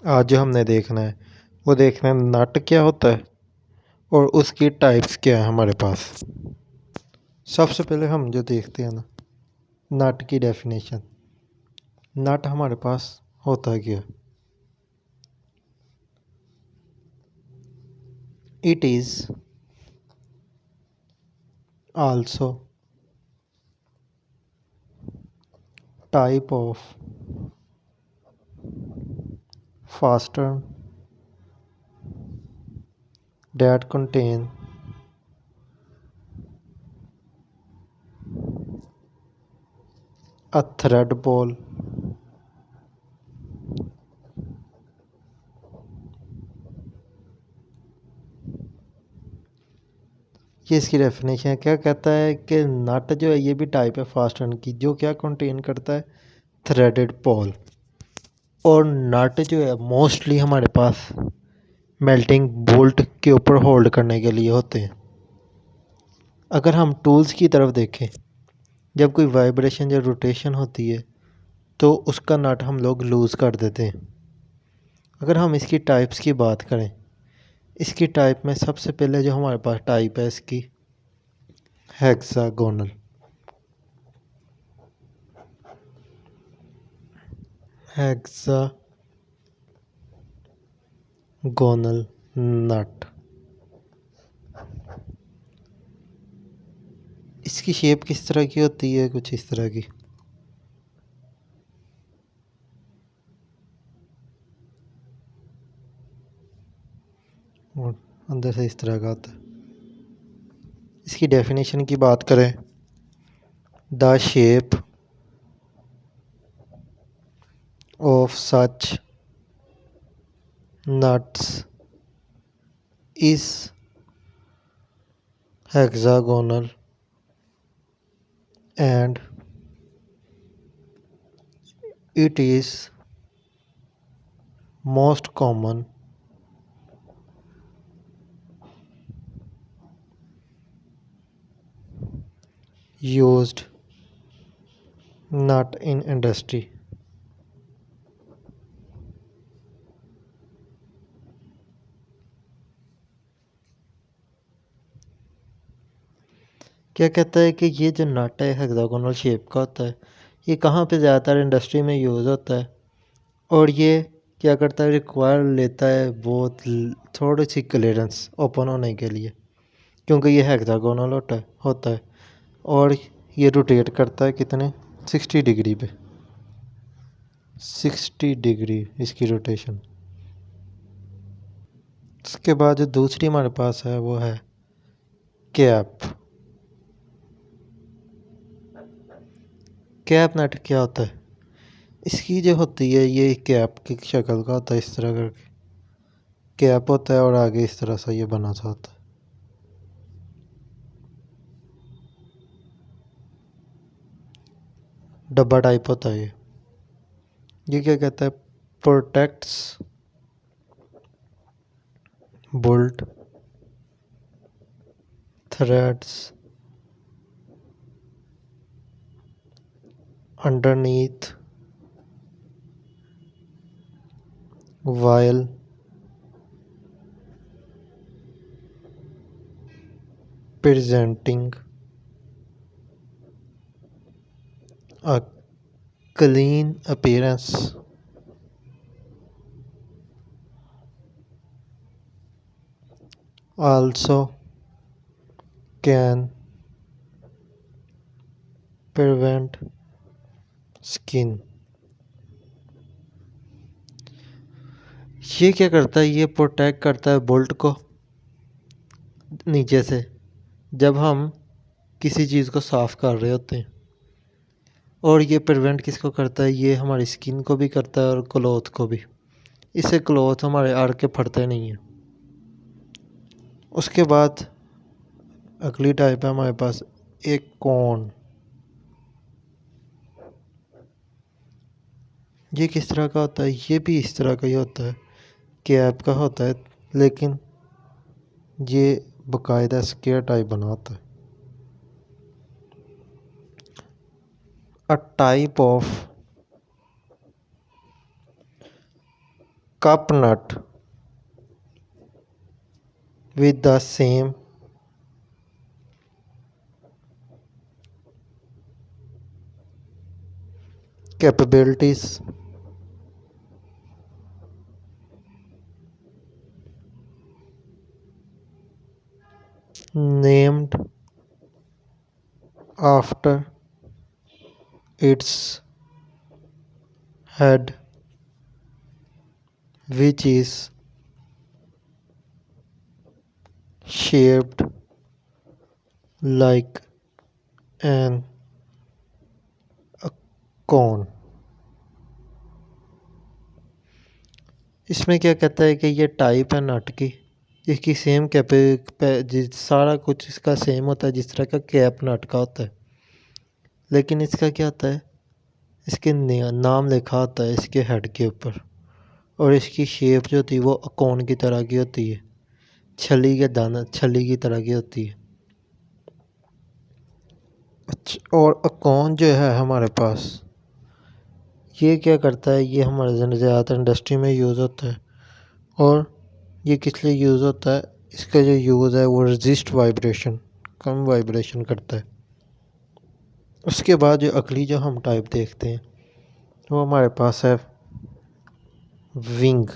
आज जो हमने देखना है वो देखना है नट क्या होता है और उसकी टाइप्स क्या है हमारे पास। सबसे पहले हम जो देखते हैं ना, नट की डेफिनेशन। नट हमारे पास होता है क्या? It is also type of fastener that contain a thread ball ये इसकी डेफिनेशन है। क्या कहता है कि नट जो है ये भी टाइप है फास्टनर की, जो क्या कंटेन करता है? Threaded ball. और नट जो है मोस्टली हमारे पास मेल्टिंग बोल्ट के ऊपर होल्ड करने के लिए होते हैं। अगर हम टूल्स की तरफ देखें, जब कोई वाइब्रेशन या रोटेशन होती है तो उसका नट हम लोग लूज़ कर देते हैं। अगर हम इसकी टाइप्स की बात करें, इसकी टाइप में सबसे पहले जो हमारे पास टाइप है इसकी हेक्सागोनल। हेक्सागोनल नट। इसकी शेप किस तरह की होती है? कुछ इस तरह की। और अंदर से इस तरह का होता है। इसकी डेफिनेशन की बात करें, the shape of such nuts is hexagonal and it is most common used nut in industry। क्या कहता है कि ये जो नट है हेक्सागोनल शेप का होता है, ये कहाँ पे ज़्यादातर इंडस्ट्री में यूज़ होता है। और ये क्या करता है, रिक्वायर लेता है बहुत थोड़ी सी क्लियरेंस ओपन होने के लिए, क्योंकि ये हेक्सागोनल होता है और ये रोटेट करता है कितने 60 डिग्री पे। 60 डिग्री इसकी रोटेशन। इसके बाद जो दूसरी हमारे पास है वो है कैप। कैप नट क्या होता है? इसकी जो होती है ये कैप की शक्ल का होता है, इस तरह करके कैप होता है और आगे इस तरह से ये बना सा होता है। डब्बा टाइप होता है ये क्या कहता है, protects bolt threads underneath while presenting a clean appearance। Also can prevent skin। ये क्या करता है, ये प्रोटेक्ट करता है बोल्ट को नीचे से, जब हम किसी चीज़ को साफ़ कर रहे होते हैं। और ये प्रिवेंट किसको करता है? ये हमारी स्किन को भी करता है और क्लॉथ को भी। इससे क्लॉथ हमारे आड़ के फटते नहीं हैं। उसके बाद अगली टाइप है हमारे पास एक कॉन। ये किस तरह का होता है? ये भी इस तरह का ही होता है, कैप का होता है, लेकिन ये बाकायदा स्क्वायर टाइप बना होता है। A type of cup nut with the same capabilities named after its head, which is shaped like an cone। इसमें क्या कहता है कि ये टाइप है नट की, इसकी सेम सारा कुछ इसका सेम होता है जिस तरह का कैप नट का होता है, लेकिन इसका क्या होता है, इसके नाम लिखा होता है इसके हेड के ऊपर, और इसकी शेप जो होती है वो कोन की तरह की होती है, छली की तरह की होती है। अच्छा, और कोन जो है हमारे पास ये क्या करता है, ये हमारे ज़्यादातर इंडस्ट्री में यूज़ होता है। और ये किस लिए यूज़ होता है, इसका जो यूज़ है वो रेजिस्ट वाइब्रेशन, कम वाइब्रेशन करता है। उसके बाद जो अगली जो हम टाइप देखते हैं वो हमारे पास है विंग।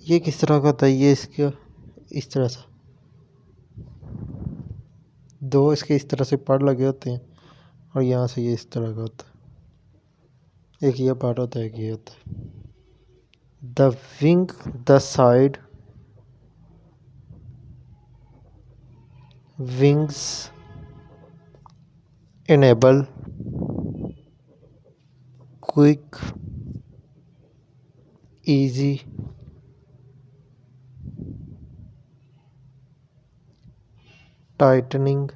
ये किस तरह का होता है, ये इसके इस तरह से दो इसके इस तरह से पड़ लगे होते हैं, और यहाँ से ये इस तरह का होता है, एक ये पार्ट होता है, एक ये होता है। The wing, the side wings enable quick, easy tightening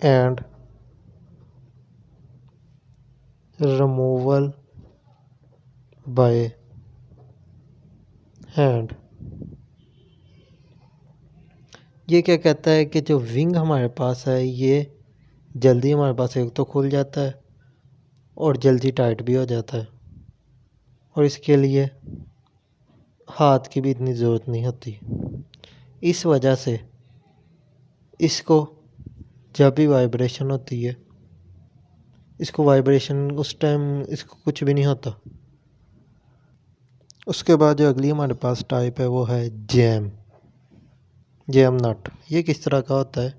and removal by hand। ये क्या कहता है कि जो विंग हमारे पास है ये जल्दी हमारे पास एक तो खुल जाता है और जल्दी टाइट भी हो जाता है, और इसके लिए हाथ की भी इतनी ज़रूरत नहीं होती। इस वजह से इसको जब भी वाइब्रेशन होती है, इसको वाइब्रेशन उस टाइम इसको कुछ भी नहीं होता। उसके बाद जो अगली हमारे पास टाइप है वो है जैम नट। ये किस तरह का होता है,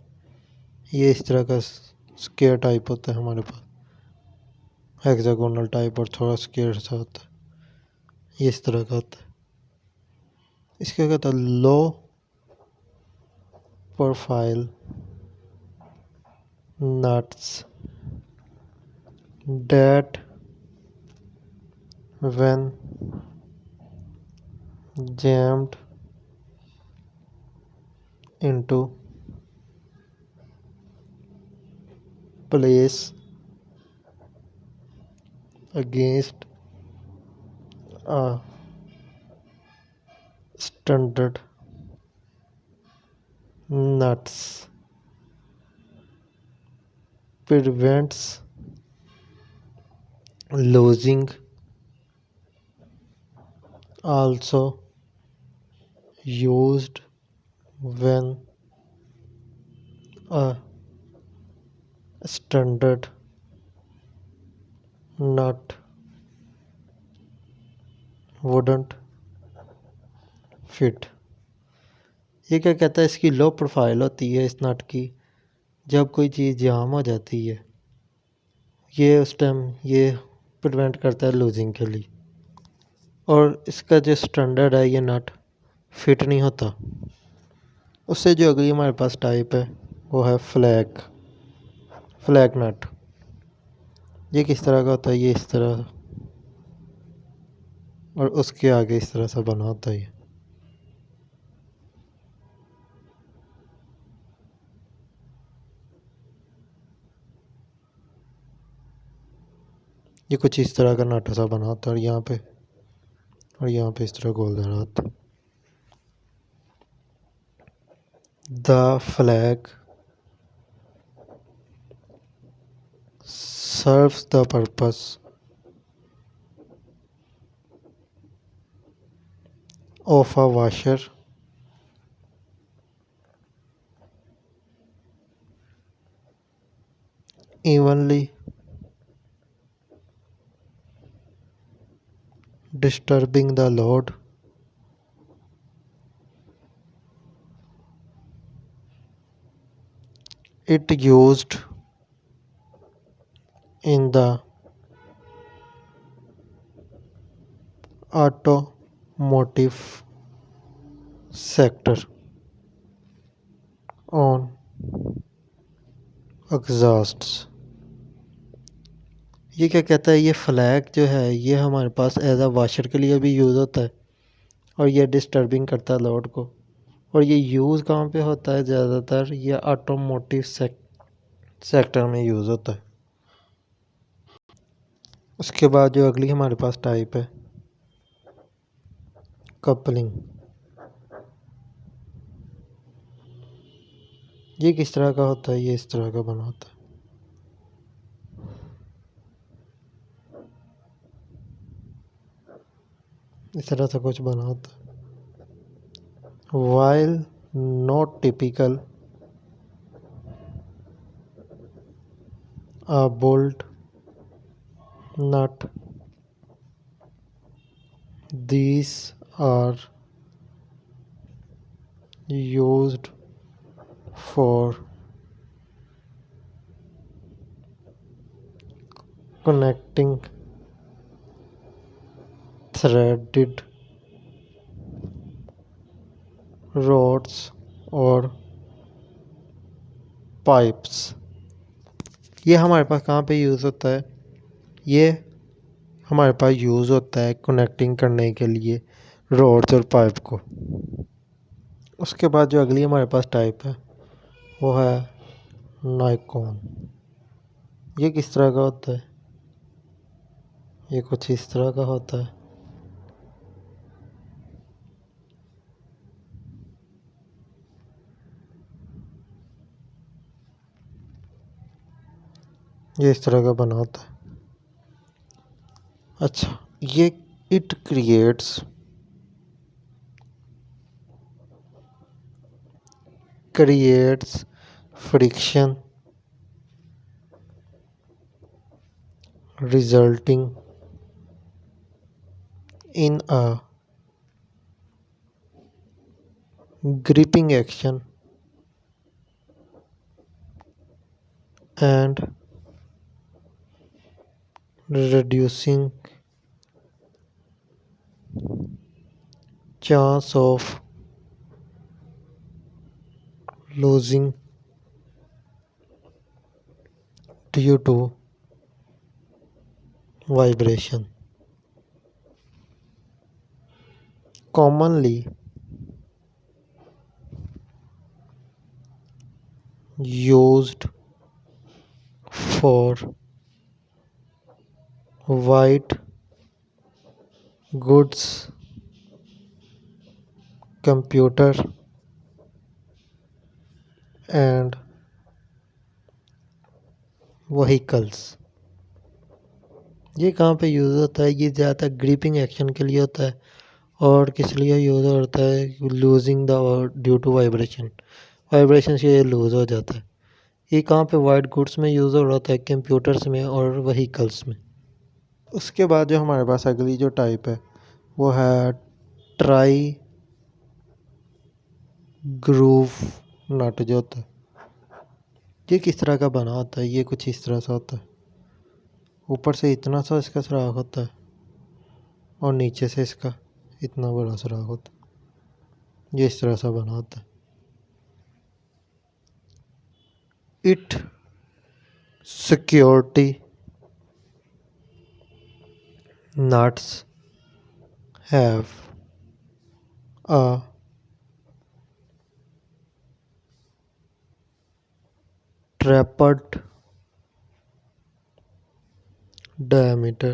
ये इस तरह का स्क्वायर टाइप होता है हमारे पास, हेक्सागोनल टाइप, और थोड़ा स्क्वायर सा होता है, ये इस तरह का होता है। इसका कहता है low profile nuts that when jammed into place against a standard nuts prevents losing, also used when a standard nut wouldn't fit। ये क्या कहता है, इसकी लो प्रोफाइल होती है इस नट की, जब कोई चीज़ जाम हो जाती है ये उस टाइम ये प्रिवेंट करता है लूजिंग के लिए, और इसका जो स्टैंडर्ड है ये नट फिट नहीं होता। उससे जो अगली हमारे पास टाइप है वो है फ्लैग नट। ये किस तरह का होता है, ये इस तरह, और उसके आगे इस तरह से बना होता है। ये कुछ इस तरह का नट सा बना होता है, और यहाँ पे इस तरह गोल देना होता है। The flag serves the purpose of a washer evenly disturbing the load. It used in the automotive sector on exhausts. ये क्या कहता है, ये फ्लैग जो है ये हमारे पास एज अ वाशर के लिए भी यूज़ होता है और ये डिस्टर्बिंग करता है लोड को। और ये यूज़ कहाँ पे होता है, ज़्यादातर ये ऑटोमोटिव सेक्टर में यूज़ होता है। उसके बाद जो अगली हमारे पास टाइप है कपलिंग। ये किस तरह का होता है, ये इस तरह का बना होता है। इस तरह से कुछ बना होता है। While not typical, a bolt nut, these are used for connecting threaded rods और पाइप्स। ये हमारे पास कहाँ पे यूज़ होता है, ये हमारे पास यूज़ होता है कनेक्टिंग करने के लिए रोड्स और पाइप को। उसके बाद जो अगली हमारे पास टाइप है वो है नाइकॉन। ये किस तरह का होता है, ये कुछ इस तरह का होता है। ये इस तरह का बना होता है। अच्छा, ये it creates friction resulting in a gripping action and reducing chance of losing due to vibration. Commonly used for white goods, computer and vehicles। ये कहाँ पे यूज़ होता है, ये ज़्यादातर ग्रिपिंग एक्शन के लिए होता है और किस लिए यूज़ होता है, losing the due to vibration, vibration से ये लूज़ हो जाता है। ये कहाँ पे वाइट गुड्स में यूज़ हो रहा होता है, कंप्यूटर्स में और वहीकल्स में। उसके बाद जो हमारे पास अगली जो टाइप है वो है ट्राई ग्रूव नट जो होता है। ये किस तरह का बना होता है, ये कुछ इस तरह से होता है। ऊपर से इतना सा इसका सुराख होता है और नीचे से इसका इतना बड़ा सुराख होता है। ये इस तरह से बना होता है। It security nuts have a tapered diameter,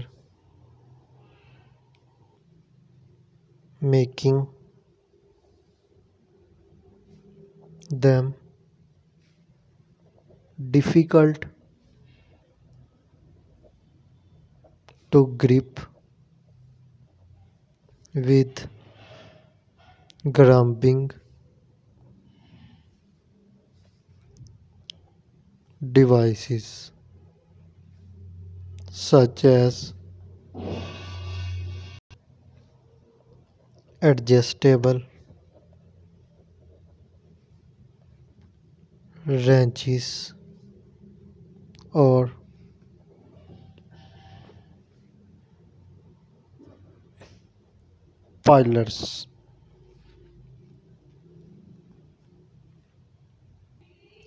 making them difficult to grip with grabbing devices such as adjustable wrenches or pilers.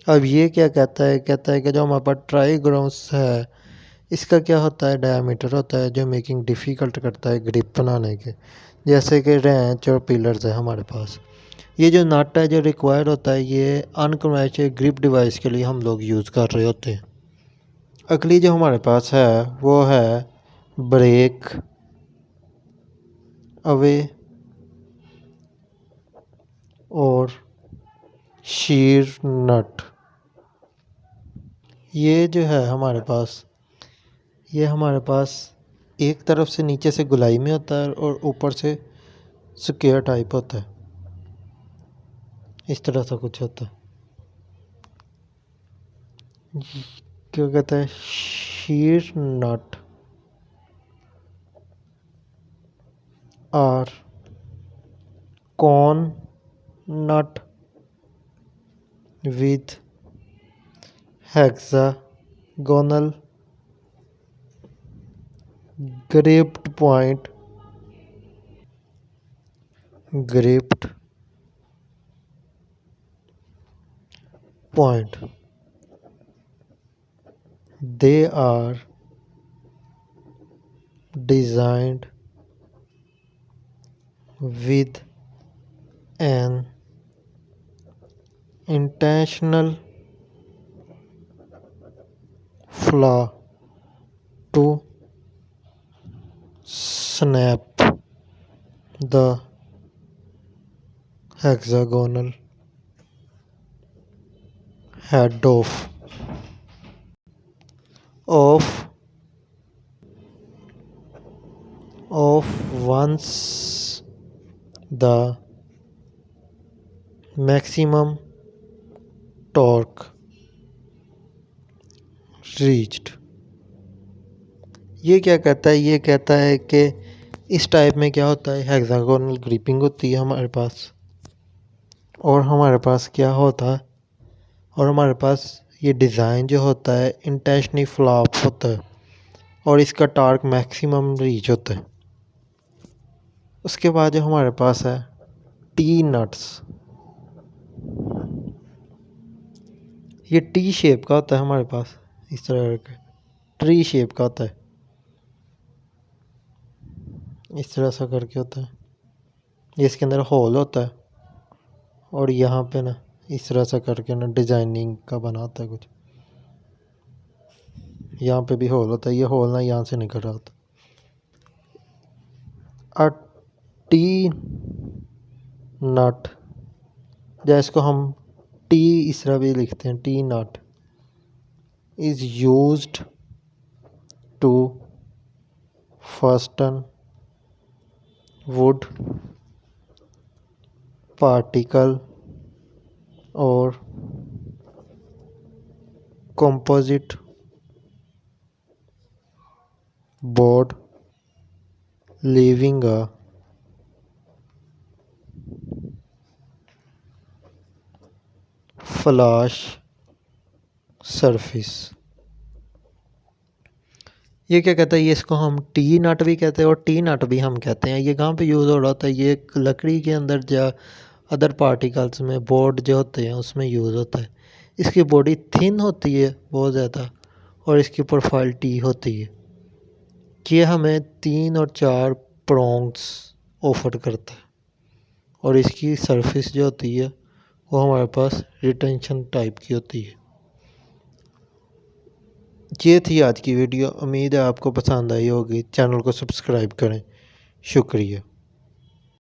अब ये क्या कहता है कि जो हमारे पास ट्राईग्राउंस है इसका क्या होता है, डायमीटर होता है जो मेकिंग डिफ़िकल्ट करता है ग्रिप बनाने के, जैसे कि रेंच और पिलर्स है हमारे पास। ये जो नट है जो रिक्वायर्ड होता है ये अनकन्वेंशनल ग्रिप डिवाइस के लिए हम लोग यूज़ कर रहे होते हैं। अगली जो हमारे पास है वो है ब्रेक अवे और शीर नट। ये जो है हमारे पास एक तरफ से नीचे से गुलाई में होता है और ऊपर से स्क्वायर टाइप होता है, इस तरह से कुछ होता है। क्या कहता है, शीर नट और corn nut with hexagonal gripped point they are designed with an intentional flaw to snap the hexagonal head off once the maximum torque reached। ये क्या कहता है, ये कहता है कि इस टाइप में क्या होता है, हेक्सागोनल ग्रिपिंग होती है हमारे पास, और हमारे पास क्या होता है, और हमारे पास ये डिज़ाइन जो होता है इंटेंशनली फ्लॉप होता है और इसका टार्क मैक्सिमम रीच होता है। उसके बाद जो हमारे पास है टी नट्स, ये टी शेप का होता है हमारे पास, इस तरह का ट्री शेप का होता है, इस तरह सा करके होता है। ये इसके अंदर होल होता है और यहाँ पे ना इस तरह सा करके ना डिज़ाइनिंग का बना होता है कुछ, यहाँ पे भी होल होता है, ये होल ना यहाँ से निकल रहा होता है। टी नट, या इसको हम टी इस तरह भी लिखते हैं, T nut is used to fasten wood particle or composite board, leaving a flash surface। ये क्या कहता है, ये इसको हम टी नट भी कहते हैं और टी नट भी हम कहते हैं। ये कहाँ पे यूज़ हो रहा होता है, ये एक लकड़ी के अंदर या अदर पार्टिकल्स में बोर्ड जो होते हैं उसमें यूज़ होता है। इसकी बॉडी थिन होती है बहुत ज़्यादा और इसकी प्रोफाइल टी होती है। ये हमें 3 और 4 प्रोंग्स ऑफर करता है और इसकी सरफेस जो होती है वो हमारे पास रिटेंशन टाइप की होती है। ये थी आज की वीडियो, उम्मीद है आपको पसंद आई होगी। चैनल को सब्सक्राइब करें। शुक्रिया।